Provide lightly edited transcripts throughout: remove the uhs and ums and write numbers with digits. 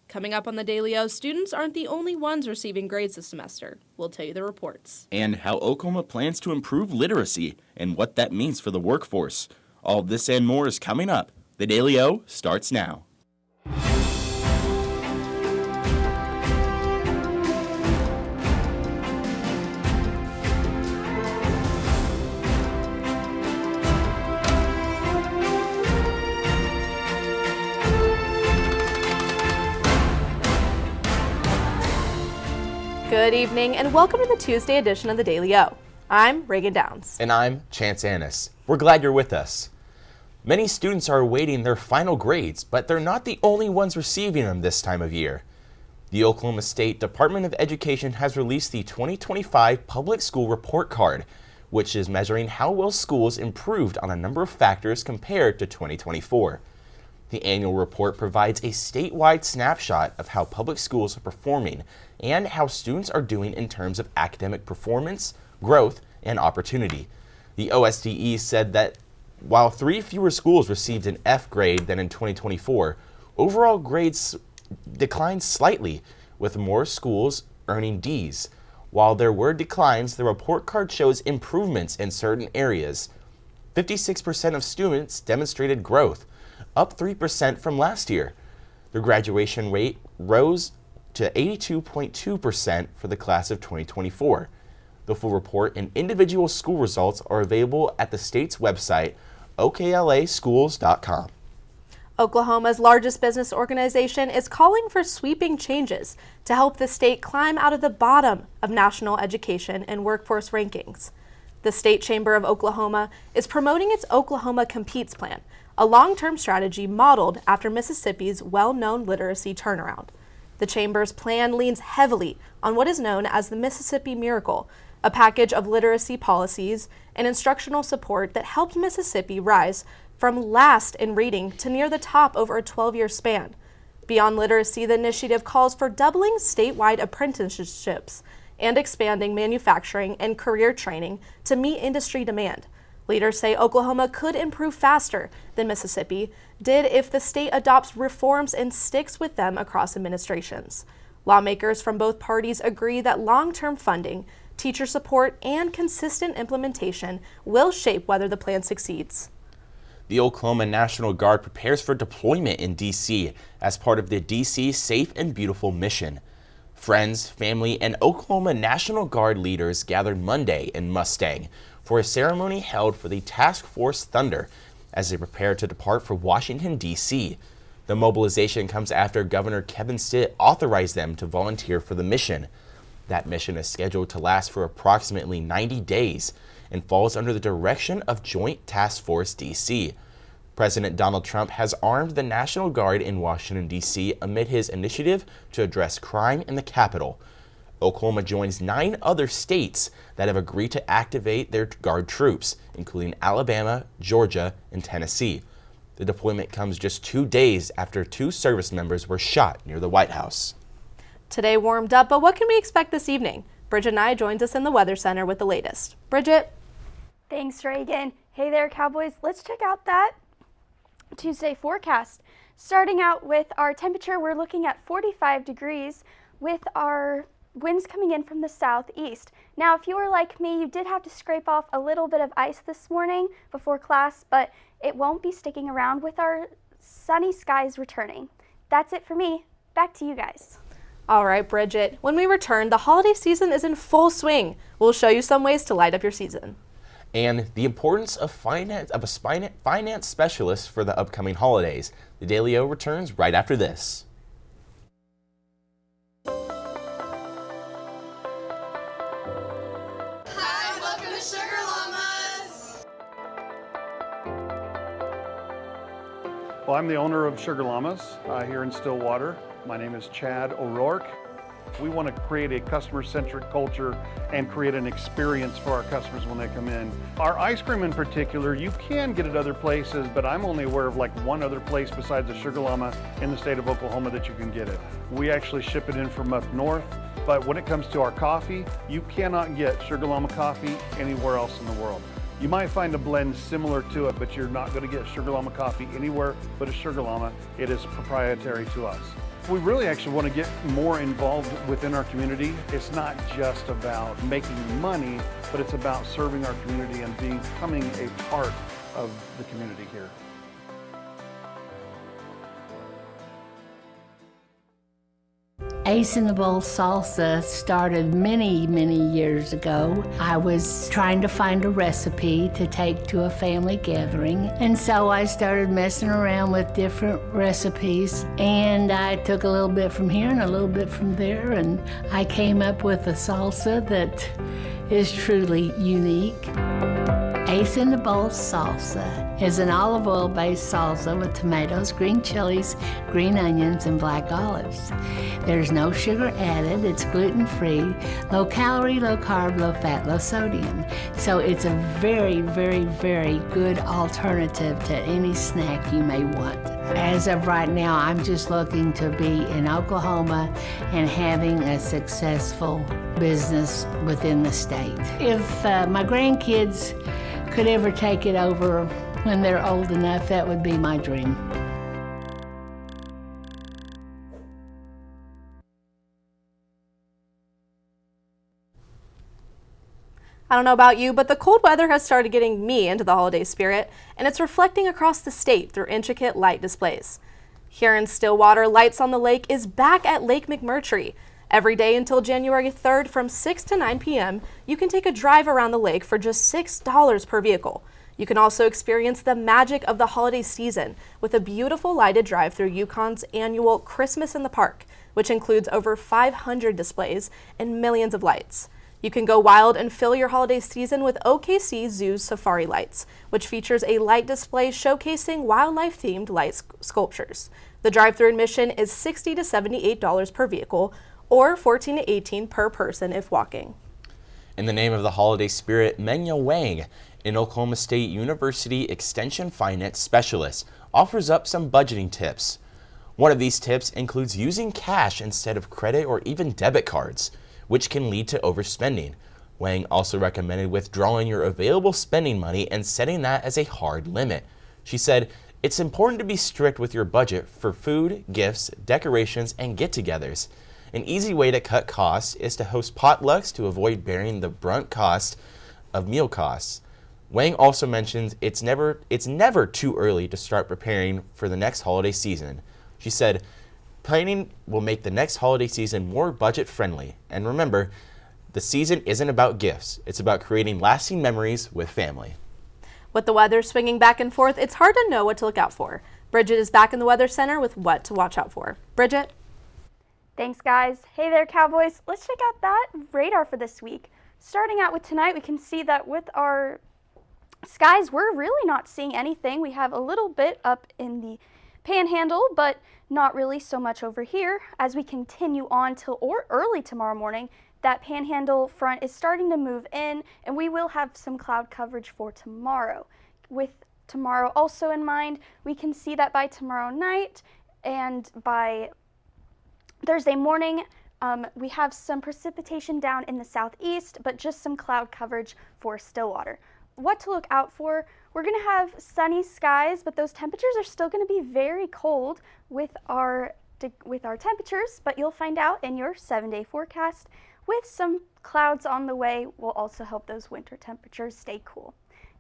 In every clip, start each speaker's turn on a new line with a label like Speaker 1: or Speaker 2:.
Speaker 1: Coming up on the Daily O, students aren't the only ones receiving grades this semester. We'll tell you the reports.
Speaker 2: And how Oklahoma plans to improve literacy and what that means for the workforce. All this and more is coming up. The Daily O starts now.
Speaker 1: Good evening and welcome to the Tuesday edition of the Daily O. I'm Reagan Downs.
Speaker 3: And I'm Chance Annis. We're glad you're with us. Many students are awaiting their final grades, but they're not the only ones receiving them this time of year. The Oklahoma State Department of Education has released the 2025 Public School Report Card, which is measuring how well schools improved on a number of factors compared to 2024. The annual report provides a statewide snapshot of how public schools are performing and how students are doing in terms of academic performance, growth, and opportunity. The OSDE said that while 3 fewer schools received an F grade than in 2024, overall grades declined slightly, with more schools earning Ds. While there were declines, the report card shows improvements in certain areas. 56% of students demonstrated growth, up 3% from last year. The graduation rate rose to 82.2% for the class of 2024. The full report and individual school results are available at the state's website, oklaschools.com.
Speaker 1: Oklahoma's largest business organization is calling for sweeping changes to help the state climb out of the bottom of national education and workforce rankings. The State Chamber of Oklahoma is promoting its Oklahoma Competes plan, a long-term strategy modeled after Mississippi's well-known literacy turnaround. The Chamber's plan leans heavily on what is known as the Mississippi Miracle, a package of literacy policies and instructional support that helped Mississippi rise from last in reading to near the top over a 12-year span. Beyond literacy, the initiative calls for doubling statewide apprenticeships and expanding manufacturing and career training to meet industry demand. Leaders say Oklahoma could improve faster than Mississippi did if the state adopts reforms and sticks with them across administrations. Lawmakers from both parties agree that long-term funding, teacher support, and consistent implementation will shape whether the plan succeeds.
Speaker 3: The Oklahoma National Guard prepares for deployment in D.C. as part of the D.C. Safe and Beautiful mission. Friends, family, and Oklahoma National Guard leaders gathered Monday in Mustang for a ceremony held for the Task Force Thunder as they prepare to depart for Washington, D.C. The mobilization comes after Governor Kevin Stitt authorized them to volunteer for the mission. That mission is scheduled to last for approximately 90 days and falls under the direction of Joint Task Force D.C. President Donald Trump has armed the National Guard in Washington, D.C. amid his initiative to address crime in the capital. Oklahoma joins 9 other states that have agreed to activate their Guard troops, including Alabama, Georgia, and Tennessee. The deployment comes just 2 days after 2 service members were shot near the White House.
Speaker 1: Today warmed up, but what can we expect this evening? Bridget Nye joins us in the Weather Center with the latest. Bridget?
Speaker 4: Thanks, Reagan. Hey there, Cowboys. Let's check out that Tuesday forecast. Starting out with our temperature, we're looking at 45 degrees with our winds coming in from the southeast. Now, if you were like me, you did have to scrape off a little bit of ice this morning before class, but it won't be sticking around with our sunny skies returning. That's it for me. Back to you guys.
Speaker 1: All right, Bridget. When we return, the holiday season is in full swing. We'll show you some ways to light up your season.
Speaker 3: And the importance of a finance specialist for the upcoming holidays. The Daily O returns right after this.
Speaker 5: Hi, welcome to Sugar Llamas.
Speaker 6: Well, I'm the owner of Sugar Llamas here in Stillwater. My name is Chad O'Rourke. We want to create a customer-centric culture and create an experience for our customers when they come in. Our ice cream in particular, you can get it other places, but I'm only aware of like one other place besides the Sugar Llama in the state of Oklahoma that you can get it. We actually ship it in from up north, but when it comes to our coffee, you cannot get Sugar Llama coffee anywhere else in the world. You might find a blend similar to it, but you're not going to get Sugar Llama coffee anywhere but a Sugar Llama. It is proprietary to us. We really actually want to get more involved within our community. It's not just about making money, but it's about serving our community and becoming a part of the community here.
Speaker 7: Ace in the Bowl Salsa started many, many years ago. I was trying to find a recipe to take to a family gathering, and so I started messing around with different recipes, and I took a little bit from here and a little bit from there, and I came up with a salsa that is truly unique. Ace in the Bowl Salsa is an olive oil-based salsa with tomatoes, green chilies, green onions, and black olives. There's no sugar added, it's gluten-free, low calorie, low carb, low fat, low sodium. So it's a very, very, very good alternative to any snack you may want. As of right now, I'm just looking to be in Oklahoma and having a successful business within the state. If my grandkids could ever take it over when they're old enough, that would be my dream.
Speaker 1: I don't know about you, but the cold weather has started getting me into the holiday spirit, and it's reflecting across the state through intricate light displays. Here in Stillwater, Lights on the Lake is back at Lake McMurtry. Every day until January 3rd from 6 to 9 p.m., you can take a drive around the lake for just $6 per vehicle. You can also experience the magic of the holiday season with a beautiful lighted drive through UConn's annual Christmas in the Park, which includes over 500 displays and millions of lights. You can go wild and fill your holiday season with OKC Zoo's Safari Lights, which features a light display showcasing wildlife-themed light sculptures. The drive-through admission is $60 to $78 per vehicle, or $14 to $18 per person if walking.
Speaker 3: In the name of the holiday spirit, Menya Wang, an Oklahoma State University Extension Finance Specialist, offers up some budgeting tips. One of these tips includes using cash instead of credit or even debit cards, which can lead to overspending. Wang also recommended withdrawing your available spending money and setting that as a hard limit. She said, "It's important to be strict with your budget for food, gifts, decorations, and get-togethers. An easy way to cut costs is to host potlucks to avoid bearing the brunt cost of meal costs." Wang also mentions it's never too early to start preparing for the next holiday season. She said, "Planning will make the next holiday season more budget-friendly. And remember, the season isn't about gifts. It's about creating lasting memories with family."
Speaker 1: With the weather swinging back and forth, it's hard to know what to look out for. Bridget is back in the Weather Center with what to watch out for. Bridget?
Speaker 4: Thanks, guys. Hey there, Cowboys. Let's check out that radar for this week. Starting out with tonight, we can see that with our skies, we're really not seeing anything. We have a little bit up in the Panhandle, but not really so much over here. As we continue on till early tomorrow morning, that Panhandle front is starting to move in, and we will have some cloud coverage for tomorrow. With tomorrow also in mind, we can see that by tomorrow night and by Thursday morning, we have some precipitation down in the southeast, but just some cloud coverage for Stillwater. What to look out for? We're going to have sunny skies, but those temperatures are still going to be very cold with our temperatures, but you'll find out in your 7-day forecast. With some clouds on the way will also help those winter temperatures stay cool.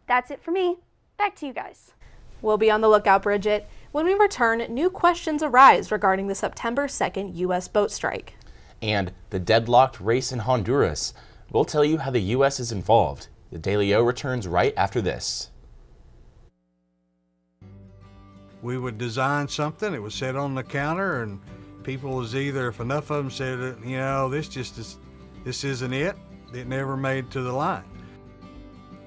Speaker 4: That's it for me. Back to you guys.
Speaker 1: We'll be on the lookout, Bridget. When we return, new questions arise regarding the September 2nd U.S. boat strike.
Speaker 3: And the deadlocked race in Honduras. We'll tell you how the U.S. is involved. The Daily O returns right after this.
Speaker 8: We would design something, it was set on the counter, and people was either, if enough of them said, you know, this isn't it, it never made to the line.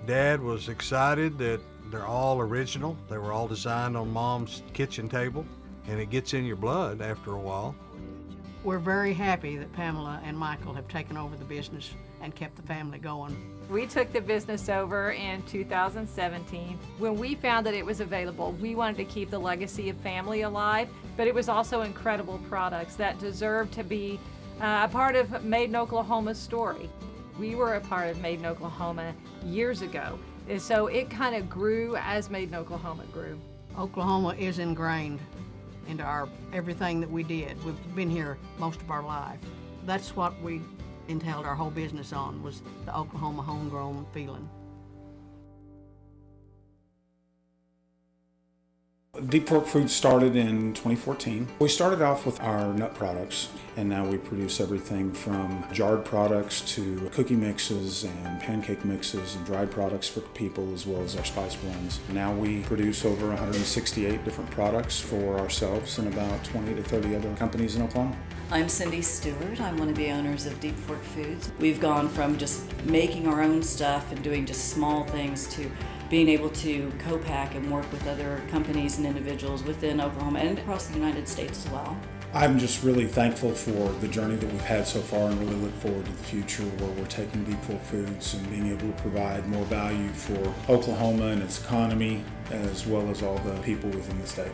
Speaker 8: Dad was excited that they're all original. They were all designed on Mom's kitchen table, and it gets in your blood after a while.
Speaker 9: We're very happy that Pamela and Michael have taken over the business and kept the family going.
Speaker 10: We took the business over in 2017. When we found that it was available, we wanted to keep the legacy of family alive, but it was also incredible products that deserved to be a part of Made in Oklahoma's story. We were a part of Made in Oklahoma years ago, so it kind of grew as Made in Oklahoma grew.
Speaker 9: Oklahoma is ingrained into our everything that we did. We've been here most of our life. That's what we entailed our whole business on, was the Oklahoma homegrown feeling.
Speaker 11: Deep Fork Foods started in 2014. We started off with our nut products, and now we produce everything from jarred products to cookie mixes and pancake mixes and dried products for people, as well as our spice blends. Now we produce over 168 different products for ourselves and about 20 to 30 other companies in Oklahoma.
Speaker 12: I'm Cindy Stewart. I'm one of the owners of Deep Fork Foods. We've gone from just making our own stuff and doing just small things to being able to co-pack and work with other companies and individuals within Oklahoma and across the United States as well.
Speaker 11: I'm just really thankful for the journey that we've had so far and really look forward to the future where we're taking Deep Fork Foods and being able to provide more value for Oklahoma and its economy, as well as all the people within the state.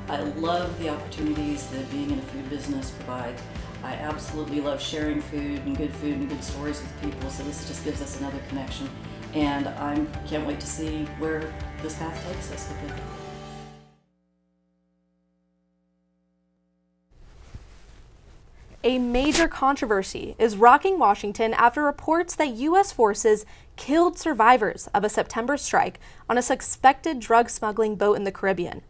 Speaker 12: I love the opportunities that being in a food business provides. I absolutely love sharing food and good stories with people, so this just gives us another connection. And I can't wait to see where this path takes us with it.
Speaker 1: A major controversy is rocking Washington after reports that U.S. forces killed survivors of a September strike on a suspected drug smuggling boat in the Caribbean.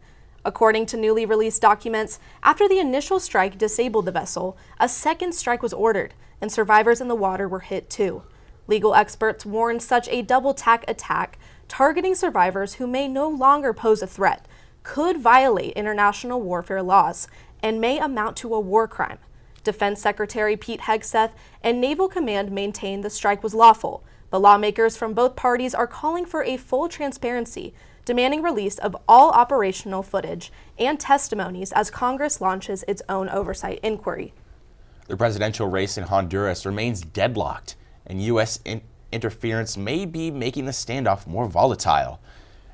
Speaker 1: According to newly released documents, after the initial strike disabled the vessel, a second strike was ordered, and survivors in the water were hit too. Legal experts warn such a double-tack attack, targeting survivors who may no longer pose a threat, could violate international warfare laws and may amount to a war crime. Defense Secretary Pete Hegseth and Naval Command maintain the strike was lawful, but lawmakers from both parties are calling for a full transparency, demanding release of all operational footage and testimonies as Congress launches its own oversight inquiry.
Speaker 3: The presidential race in Honduras remains deadlocked, and U.S. interference may be making the standoff more volatile.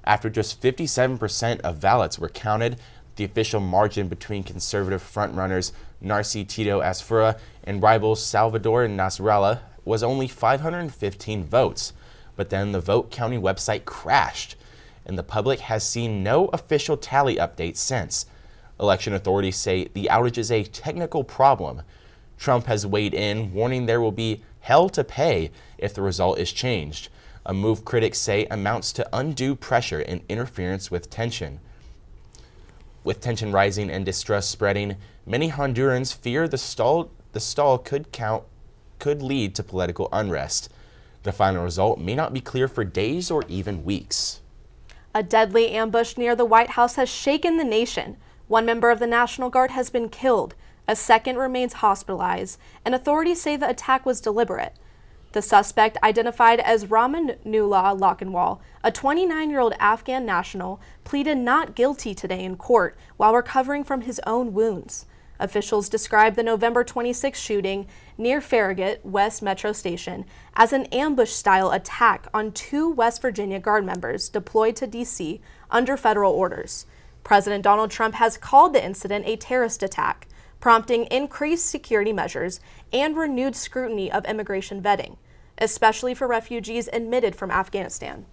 Speaker 3: After just 57% of ballots were counted, the official margin between conservative frontrunners Narci Tito Asfura and rivals Salvador Nasrallah was only 515 votes. But then the vote counting website crashed, and the public has seen no official tally update since. Election authorities say the outage is a technical problem. Trump has weighed in, warning there will be hell to pay if the result is changed, a move critics say amounts to undue pressure and interference with tension. With tension rising and distrust spreading, many Hondurans fear the stall could lead to political unrest. The final result may not be clear for days or even weeks.
Speaker 1: A deadly ambush near the White House has shaken the nation. One member of the National Guard has been killed. A second remains hospitalized, and authorities say the attack was deliberate. The suspect, identified as Ramanullah Lakhanwal, a 29-year-old Afghan national, pleaded not guilty today in court while recovering from his own wounds. Officials described the November 26 shooting near Farragut West Metro Station as an ambush-style attack on 2 West Virginia Guard members deployed to D.C. under federal orders. President Donald Trump has called the incident a terrorist attack, prompting increased security measures and renewed scrutiny of immigration vetting, especially for refugees admitted from Afghanistan.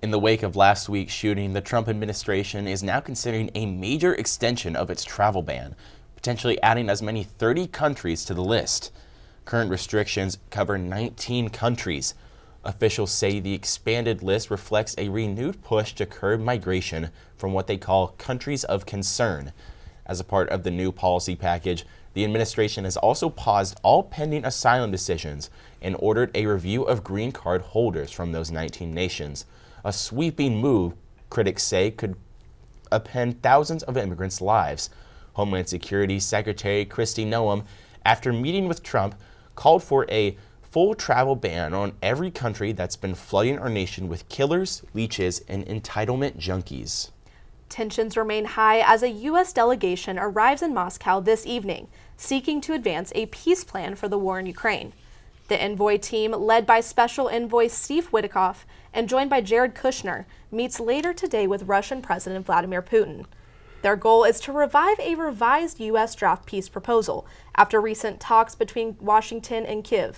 Speaker 3: In the wake of last week's shooting, the Trump administration is now considering a major extension of its travel ban, potentially adding as many 30 countries to the list. Current restrictions cover 19 countries. Officials say the expanded list reflects a renewed push to curb migration from what they call countries of concern. As a part of the new policy package, the administration has also paused all pending asylum decisions and ordered a review of green card holders from those 19 nations. A sweeping move, critics say, could upend thousands of immigrants' lives. Homeland Security Secretary Kristi Noem, after meeting with Trump, called for a full travel ban on every country that's been flooding our nation with killers, leeches, and entitlement junkies.
Speaker 1: Tensions remain high as a U.S. delegation arrives in Moscow this evening, seeking to advance a peace plan for the war in Ukraine. The envoy team, led by Special Envoy Steve Witkoff and joined by Jared Kushner, meets later today with Russian President Vladimir Putin. Their goal is to revive a revised U.S. draft peace proposal after recent talks between Washington and Kyiv.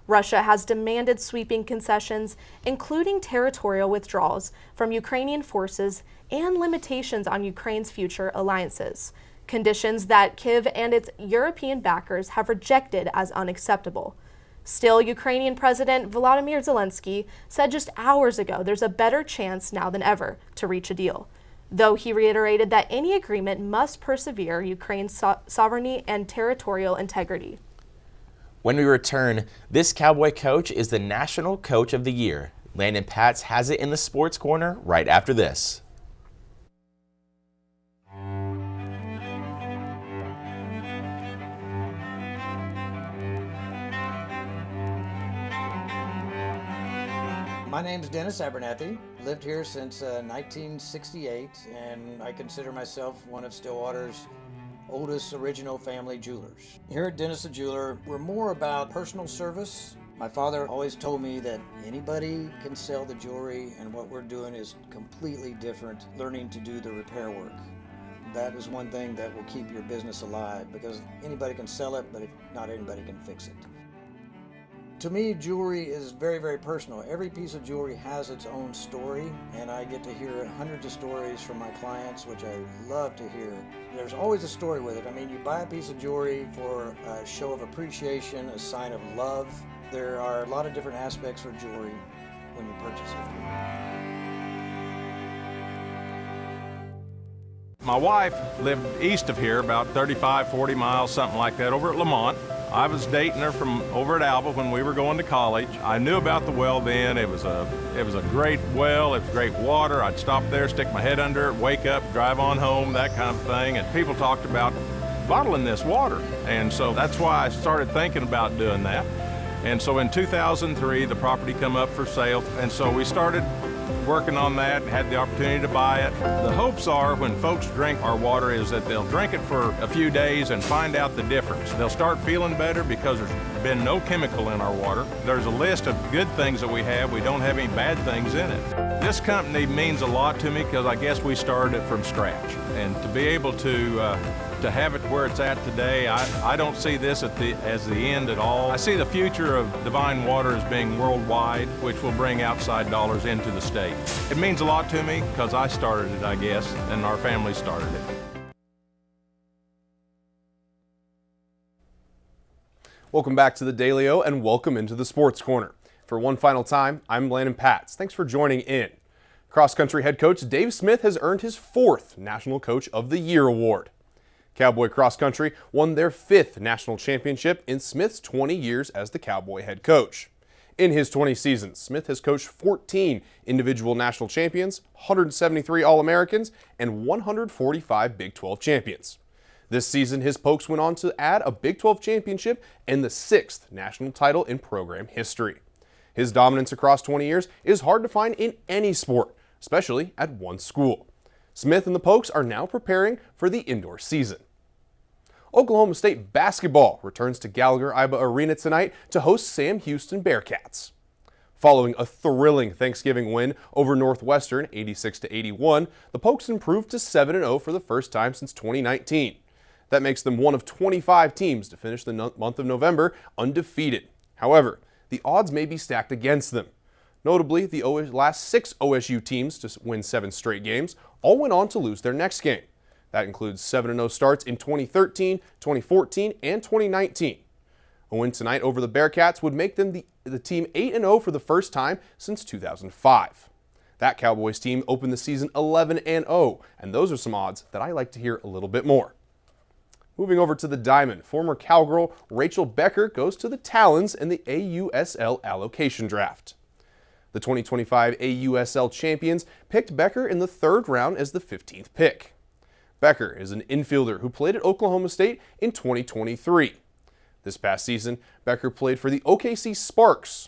Speaker 1: Russia has demanded sweeping concessions, including territorial withdrawals from Ukrainian forces and limitations on Ukraine's future alliances, conditions that Kyiv and its European backers have rejected as unacceptable. Still, Ukrainian President Volodymyr Zelensky said just hours ago there's a better chance now than ever to reach a deal, though he reiterated that any agreement must persevere Ukraine's sovereignty and territorial integrity.
Speaker 3: When we return, this Cowboy coach is the National Coach of the Year. Landon Pats has it in the Sports Corner right after this.
Speaker 13: My name's Dennis Abernathy. Lived here since 1968, and I consider myself one of Stillwater's oldest original family jewelers. Here at Dennis the Jeweler, we're more about personal service. My father always told me that anybody can sell the jewelry, and what we're doing is completely different, learning to do the repair work. That is one thing that will keep your business alive, because anybody can sell it, but not anybody can fix it. To me, jewelry is very, very personal. Every piece of jewelry has its own story, and I get to hear hundreds of stories from my clients, which I love to hear. There's always a story with it. I mean, you buy a piece of jewelry for a show of appreciation, a sign of love. There are a lot of different aspects for jewelry when you purchase it.
Speaker 14: My wife lived east of here, about 35, 40 miles, something like that, over at Lamont. I was dating her from over at Alba when we were going to college. I knew about the well then. It was a great well. It was great water. I'd stop there, stick my head under it, wake up, drive on home, that kind of thing. And people talked about bottling this water. And so that's why I started thinking about doing that. And so in 2003, the property come up for sale. And so we started working on that, had the opportunity to buy it. The hopes are when folks drink our water is that they'll drink it for a few days and find out the difference. They'll start feeling better because there's been no chemical in our water. There's a list of good things that we have. We don't have any bad things in it. This company means a lot to me because I guess we started it from scratch. And to be able to have it where it's at today, I don't see this as the end at all. I see the future of Divine Water as being worldwide, which will bring outside dollars into the state. It means a lot to me because I started it, I guess, and our family started it.
Speaker 15: Welcome back to the Daily O and welcome into the Sports Corner. For one final time, I'm Landon Pats. Thanks for joining in. Cross-country head coach Dave Smith has earned his 4th National Coach of the Year award. Cowboy Cross Country won their 5th national championship in Smith's 20 years as the Cowboy head coach. In his 20 seasons, Smith has coached 14 individual national champions, 173 All-Americans, and 145 Big 12 champions. This season, his Pokes went on to add a Big 12 championship and the 6th national title in program history. His dominance across 20 years is hard to find in any sport, especially at one school. Smith and the Pokes are now preparing for the indoor season. Oklahoma State basketball returns to Gallagher-Iba Arena tonight to host Sam Houston Bearcats. Following a thrilling Thanksgiving win over Northwestern 86-81, the Pokes improved to 7-0 for the first time since 2019. That makes them one of 25 teams to finish the month of November undefeated. However, the odds may be stacked against them. Notably, the last 6 OSU teams to win 7 straight games all went on to lose their next game. That includes 7-0 starts in 2013, 2014, and 2019. A win tonight over the Bearcats would make them the team 8-0 for the first time since 2005. That Cowboys team opened the season 11-0, and those are some odds that I like to hear a little bit more. Moving over to the Diamond, former Cowgirl Rachel Becker goes to the Talons in the AUSL allocation draft. The 2025 AUSL champions picked Becker in the 3rd round as the 15th pick. Becker is an infielder who played at Oklahoma State in 2023. This past season, Becker played for the OKC Sparks.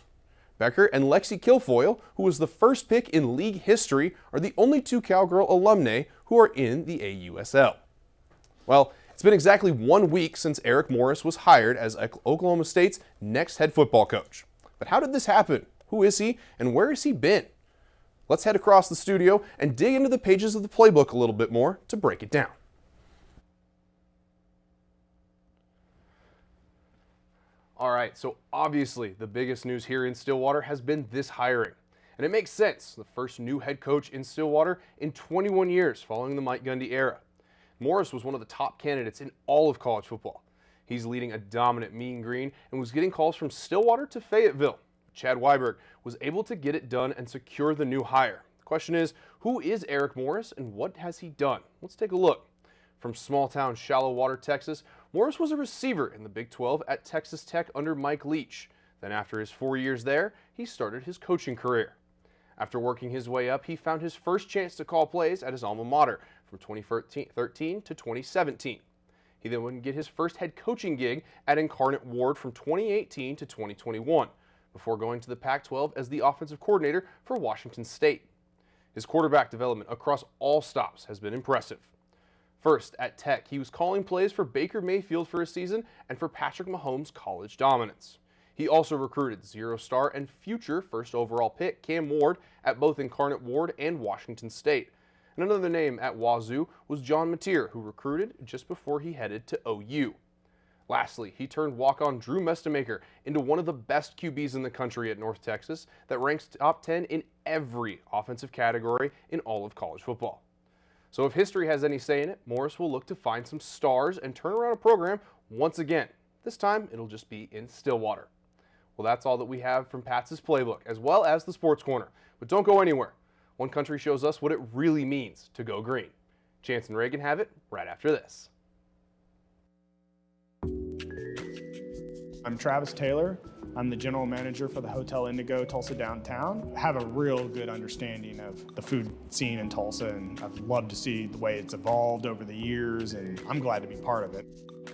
Speaker 15: Becker and Lexi Kilfoyle, who was the first pick in league history, are the only 2 Cowgirl alumnae who are in the AUSL. Well, it's been exactly 1 week since Eric Morris was hired as Oklahoma State's next head football coach. But how did this happen? Who is he, and where has he been? Let's head across the studio and dig into the pages of the playbook a little bit more to break it down. All right, so obviously the biggest news here in Stillwater has been this hiring. And it makes sense, the first new head coach in Stillwater in 21 years following the Mike Gundy era. Morris was one of the top candidates in all of college football. He's leading a dominant Mean Green and was getting calls from Stillwater to Fayetteville. Chad Weiberg was able to get it done and secure the new hire. The question is, who is Eric Morris and what has he done? Let's take a look. From small town Shallow Water, Texas, Morris was a receiver in the Big 12 at Texas Tech under Mike Leach. Then after his 4 years there, he started his coaching career. After working his way up, he found his first chance to call plays at his alma mater from 2013 to 2017. He then would get his first head coaching gig at Incarnate Ward from 2018 to 2021, before going to the Pac-12 as the offensive coordinator for Washington State. His quarterback development across all stops has been impressive. First, at Tech, he was calling plays for Baker Mayfield for a season and for Patrick Mahomes' college dominance. He also recruited zero-star and future first overall pick Cam Ward at both Incarnate Ward and Washington State. And another name at Wazoo was John Mateer, who recruited just before he headed to OU. Lastly, he turned walk-on Drew Mestemaker into one of the best QBs in the country at North Texas that ranks top 10 in every offensive category in all of college football. So if history has any say in it, Morris will look to find some stars and turn around a program once again. This time, it'll just be in Stillwater. Well, that's all that we have from Pat's playbook, as well as the Sports Corner. But don't go anywhere. One Country shows us what it really means to go green. Chance and Reagan have it right after this.
Speaker 16: I'm Travis Taylor. I'm the general manager for the Hotel Indigo Tulsa Downtown. I have a real good understanding of the food scene in Tulsa, and I've loved to see the way it's evolved over the years, and I'm glad to be part of it.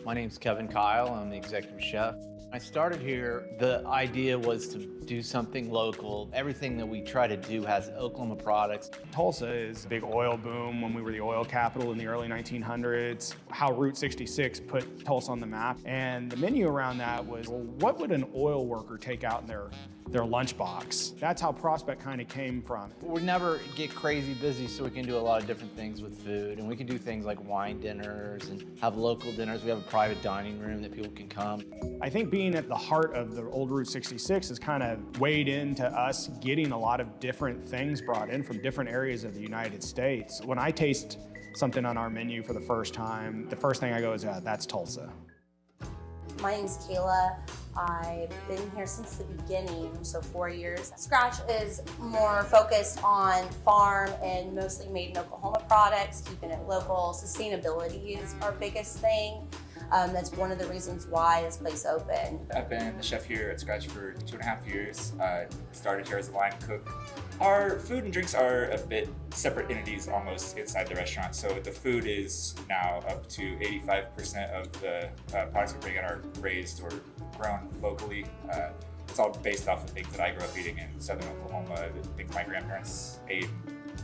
Speaker 17: My name's Kevin Kyle. I'm the executive chef. I started here, the idea was to do something local. Everything that we try to do has Oklahoma products.
Speaker 16: Tulsa is a big oil boom when we were the oil capital in the early 1900s. How Route 66 put Tulsa on the map. And the menu around that was, well, what would an oil worker take out in their lunchbox? That's how Prospect kind of came from.
Speaker 17: We never get crazy busy, so we can do a lot of different things with food. And we can do things like wine dinners and have local dinners. We have a private dining room that people can come.
Speaker 16: I think being at the heart of the old Route 66 has kind of weighed into us getting a lot of different things brought in from different areas of the United States. When I taste something on our menu for the first time, the first thing I go is, yeah, that's Tulsa.
Speaker 18: My name's Kayla. I've been here since the beginning, so 4 years. Scratch is more focused on farm and mostly made in Oklahoma products, keeping it local. Sustainability is our biggest thing. That's one of the reasons why this place opened.
Speaker 19: I've been the chef here at Scratch for 2.5 years. Started here as a line cook. Our food and drinks are a bit separate entities almost inside the restaurant. So the food is now up to 85% of the products we bring in are raised or grown locally. It's all based off of things that I grew up eating in southern Oklahoma, things my grandparents ate.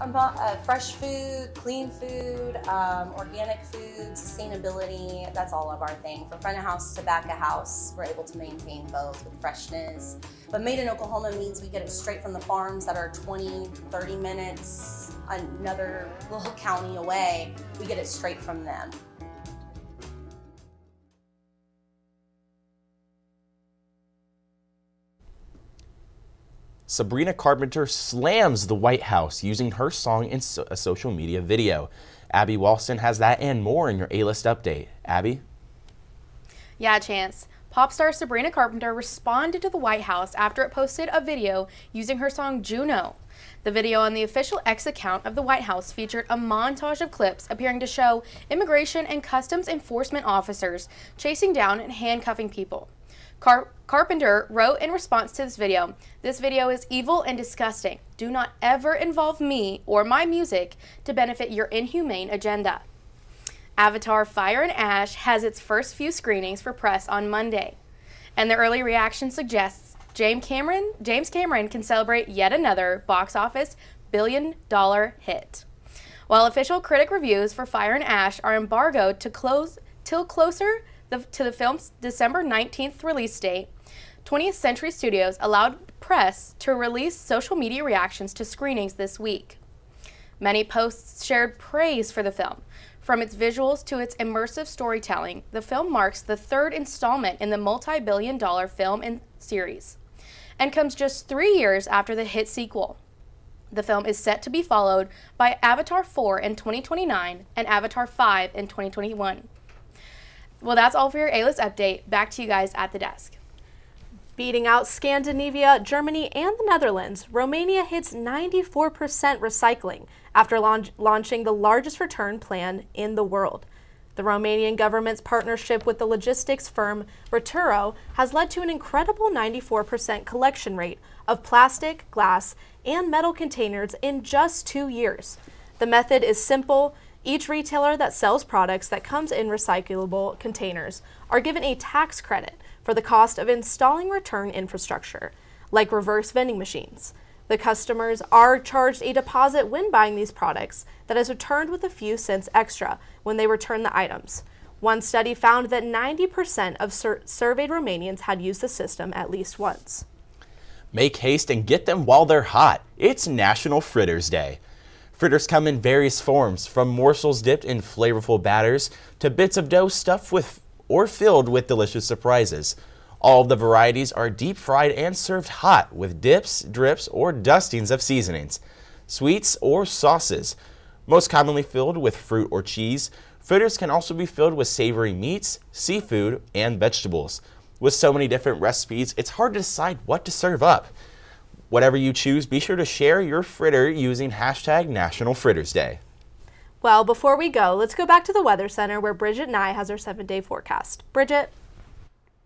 Speaker 18: About fresh food, clean food, organic food, sustainability, that's all of our thing. From front of house to back of house, we're able to maintain both with freshness. But made in Oklahoma means we get it straight from the farms that are 20, 30 minutes, another little county away. We get it straight from them.
Speaker 3: Sabrina Carpenter slams the White House using her song in a social media video. Abby Walston has that and more in your A-List update. Abby?
Speaker 20: Yeah, Chance. Pop star Sabrina Carpenter responded to the White House after it posted a video using her song Juno. The video on the official X account of the White House featured a montage of clips appearing to show immigration and customs enforcement officers chasing down and handcuffing people. Carpenter wrote in response to this video, "This video is evil and disgusting. Do not ever involve me or my music to benefit your inhumane agenda." Avatar Fire and Ash has its first few screenings for press on Monday, and the early reaction suggests James Cameron can celebrate yet another box office billion-dollar hit. While official critic reviews for Fire and Ash are embargoed till closer to the film's December 19th release date, 20th Century Studios allowed press to release social media reactions to screenings this week. Many posts shared praise for the film, From its visuals to its immersive storytelling, the film marks the third installment in the multi-billion-dollar film and series, and comes just 3 years after the hit sequel. The film is set to be followed by Avatar 4 in 2029 and Avatar 5 in 2021. Well, that's all for your A-List update. Back to you guys at the desk.
Speaker 1: Beating out Scandinavia, Germany, and the Netherlands, Romania hits 94% recycling after launching the largest return plan in the world. The Romanian government's partnership with the logistics firm Returo has led to an incredible 94% collection rate of plastic, glass, and metal containers in just 2 years. The method is simple. Each retailer that sells products that comes in recyclable containers are given a tax credit for the cost of installing return infrastructure, like reverse vending machines. The customers are charged a deposit when buying these products that is returned with a few cents extra when they return the items. One study found that 90% of surveyed Romanians had used the system at least once.
Speaker 3: Make haste and get them while they're hot. It's National Fritters Day. Fritters come in various forms, from morsels dipped in flavorful batters to bits of dough stuffed with or filled with delicious surprises. All of the varieties are deep fried and served hot with dips, drips, or dustings of seasonings, sweets, or sauces. Most commonly filled with fruit or cheese, fritters can also be filled with savory meats, seafood, and vegetables. With so many different recipes, it's hard to decide what to serve up. Whatever you choose, be sure to share your fritter using hashtag National Fritters Day.
Speaker 1: Well, before we go, let's go back to the Weather Center where Bridget Nye has our 7-day forecast. Bridget?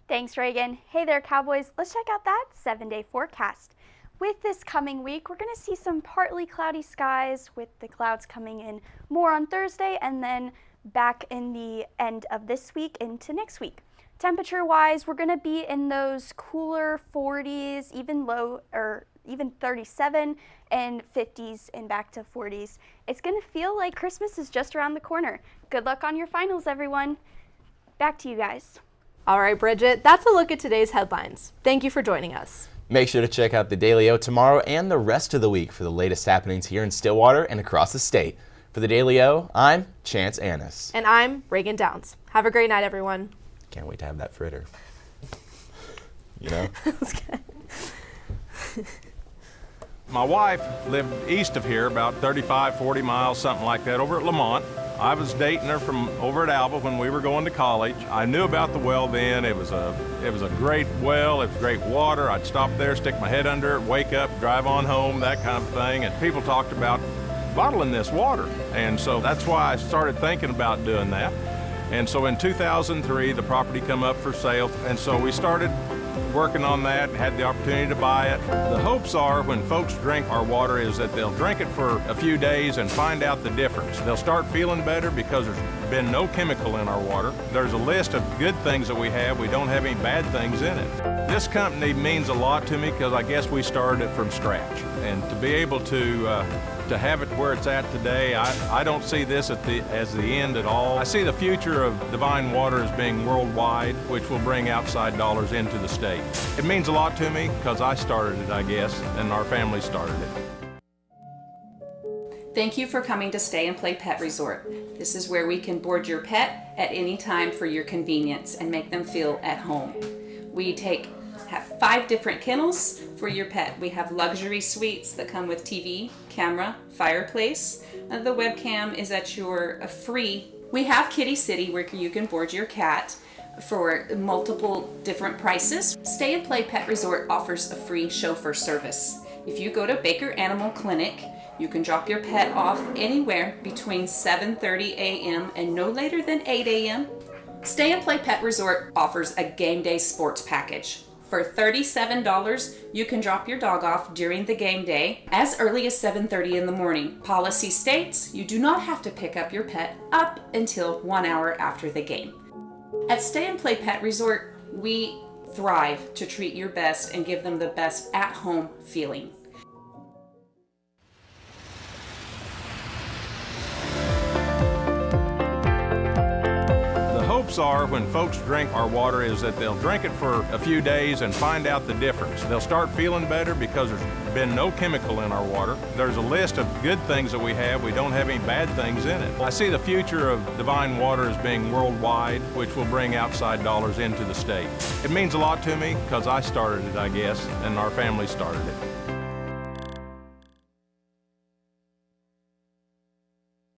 Speaker 4: Thanks, Reagan. Hey there, Cowboys. Let's check out that 7-day forecast. With this coming week, we're going to see some partly cloudy skies with the clouds coming in more on Thursday and then back in the end of this week into next week. Temperature-wise, we're going to be in those cooler 40s, even 37 and 50s and back to 40s. It's going to feel like Christmas is just around the corner. Good luck on your finals, everyone. Back to you guys.
Speaker 1: All right, Bridget, that's a look at today's headlines. Thank you for joining us.
Speaker 3: Make sure to check out the Daily O tomorrow and the rest of the week for the latest happenings here in Stillwater and across the state. For the Daily O, I'm Chance Annis.
Speaker 1: And I'm Reagan Downs. Have a great night, everyone.
Speaker 3: Can't wait to have that fritter. You know?
Speaker 14: My wife lived east of here, about 35, 40 miles, something like that, over at Lamont. I was dating her from over at Alva when we were going to college. I knew about the well then. It was a great well. It was great water. I'd stop there, stick my head under it, wake up, drive on home, that kind of thing. And people talked about bottling this water. And so that's why I started thinking about doing that. And so in 2003, the property come up for sale. And so we started working on that, had the opportunity to buy it. The hopes are when folks drink our water is that they'll drink it for a few days and find out the difference. They'll start feeling better because there's been no chemical in our water. There's a list of good things that we have. We don't have any bad things in it. This company means a lot to me because I guess we started it from scratch. And to be able to have it where it's at today, I don't see this as the end at all. I see the future of Divine Water as being worldwide, which will bring outside dollars into the state. It means a lot to me because I started it, I guess, and our family started it.
Speaker 21: Thank you for coming to Stay and Play Pet Resort. This is where we can board your pet at any time for your convenience and make them feel at home. We have 5 different kennels for your pet. We have luxury suites that come with TV, camera, fireplace. The webcam is at your free. We have Kitty City where you can board your cat for multiple different prices. Stay and Play Pet Resort offers a free chauffeur service. If you go to Baker Animal Clinic, you can drop your pet off anywhere between 7:30 a.m. and no later than 8 a.m. Stay and Play Pet Resort offers a game day sports package. For $37, you can drop your dog off during the game day as early as 7:30 in the morning. Policy states you do not have to pick up your pet up until 1 hour after the game. At Stay and Play Pet Resort, we thrive to treat your best and give them the best at-home feeling.
Speaker 14: hopes are when folks drink our water is that they'll drink it for a few days and find out the difference. They'll start feeling better because there's been no chemical in our water. There's a list of good things that we have. We don't have any bad things in it. I see the future of Divine Water as being worldwide, which will bring outside dollars into the state. It means a lot to me because I started it, I guess, and our family started it.